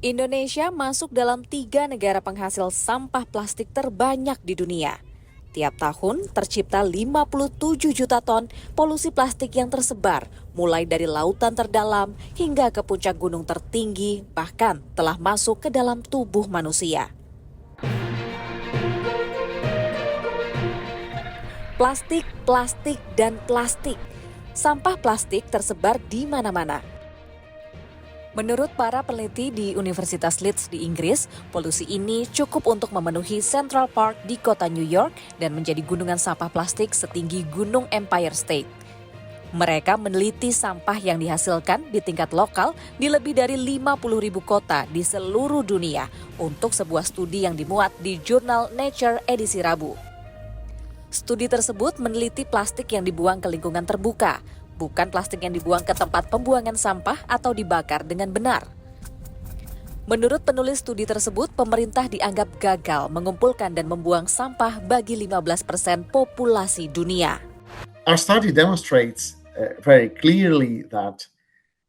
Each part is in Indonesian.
Indonesia masuk dalam 3 negara penghasil sampah plastik terbanyak di dunia. Tiap tahun tercipta 57 juta ton polusi plastik yang tersebar, mulai dari lautan terdalam hingga ke puncak gunung tertinggi, bahkan telah masuk ke dalam tubuh manusia. Plastik, plastik, dan plastik. Sampah plastik tersebar di mana-mana. Menurut para peneliti di Universitas Leeds di Inggris, polusi ini cukup untuk memenuhi Central Park di kota New York dan menjadi gunungan sampah plastik setinggi Gunung Empire State. Mereka meneliti sampah yang dihasilkan di tingkat lokal di lebih dari 50.000 kota di seluruh dunia untuk sebuah studi yang dimuat di jurnal Nature edisi Rabu. Studi tersebut meneliti plastik yang dibuang ke lingkungan terbuka, bukan plastik yang dibuang ke tempat pembuangan sampah atau dibakar dengan benar. Menurut penulis studi tersebut, pemerintah dianggap gagal mengumpulkan dan membuang sampah bagi 15% populasi dunia. Our study demonstrates very clearly that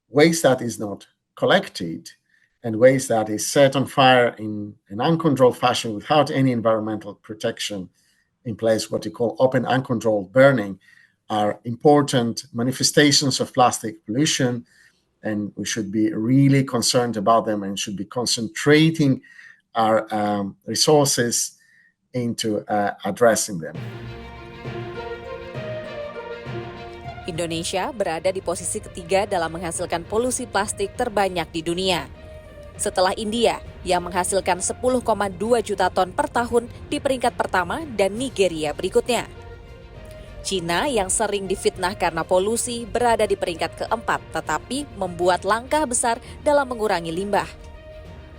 waste that is not collected and waste that is set on fire in an uncontrolled fashion without any environmental protection in place, what we call open uncontrolled burning, are important manifestations of plastic pollution, and we should be really concerned about them and should be concentrating our resources into addressing them. Indonesia berada di posisi ketiga dalam menghasilkan polusi plastik terbanyak di dunia. Setelah India yang menghasilkan 10,2 juta ton per tahun di peringkat pertama dan Nigeria berikutnya. Cina yang sering difitnah karena polusi berada di peringkat keempat, tetapi membuat langkah besar dalam mengurangi limbah.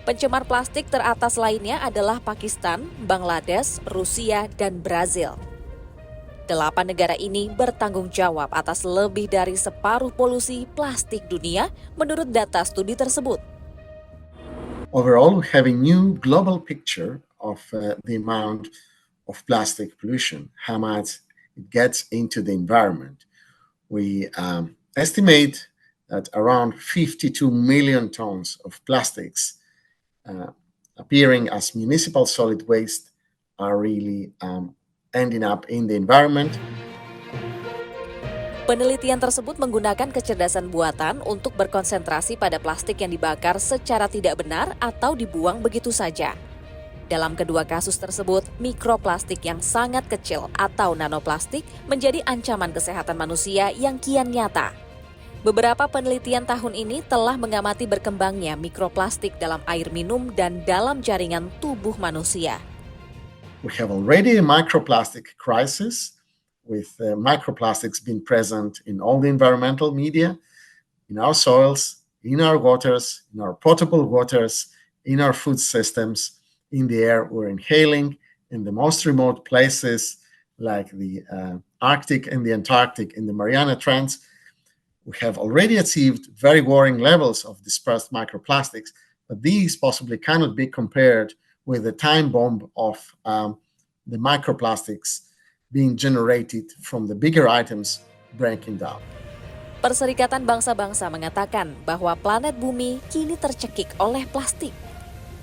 Pencemar plastik teratas lainnya adalah Pakistan, Bangladesh, Rusia, dan Brazil. 8 negara ini bertanggung jawab atas lebih dari separuh polusi plastik dunia menurut data studi tersebut. Overall, we have a new global picture of the amount of plastic pollution, how much it gets into the environment. We estimate that around 52 million tons of plastics appearing as municipal solid waste are really ending up in the environment. Penelitian tersebut menggunakan kecerdasan buatan untuk berkonsentrasi pada plastik yang dibakar secara tidak benar atau dibuang begitu saja. Dalam kedua kasus tersebut, mikroplastik yang sangat kecil atau nanoplastik menjadi ancaman kesehatan manusia yang kian nyata. Beberapa penelitian tahun ini telah mengamati berkembangnya mikroplastik dalam air minum dan dalam jaringan tubuh manusia. We have already a microplastic crisis, with microplastics being present in all the environmental media, in our soils, in our waters, in our potable waters, in our food systems, in the air we're inhaling, in the most remote places like the Arctic and the Antarctic, in the Mariana Trench. We have already achieved very worrying levels of dispersed microplastics, but these possibly cannot be compared with the time bomb of the microplastics being generated from the bigger items breaking down. Perserikatan Bangsa-Bangsa mengatakan bahwa planet bumi kini tercekik oleh plastik,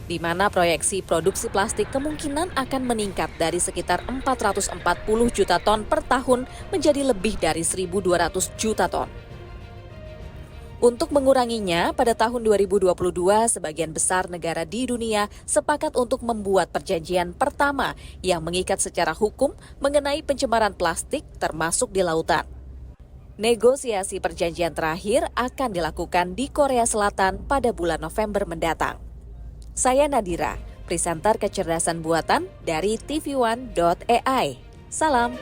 di mana proyeksi produksi plastik kemungkinan akan meningkat dari sekitar 440 juta ton per tahun menjadi lebih dari 1.200 juta ton. Untuk menguranginya, pada tahun 2022, sebagian besar negara di dunia sepakat untuk membuat perjanjian pertama yang mengikat secara hukum mengenai pencemaran plastik termasuk di lautan. Negosiasi perjanjian terakhir akan dilakukan di Korea Selatan pada bulan November mendatang. Saya Nadira, presenter kecerdasan buatan dari TV1.ai. Salam!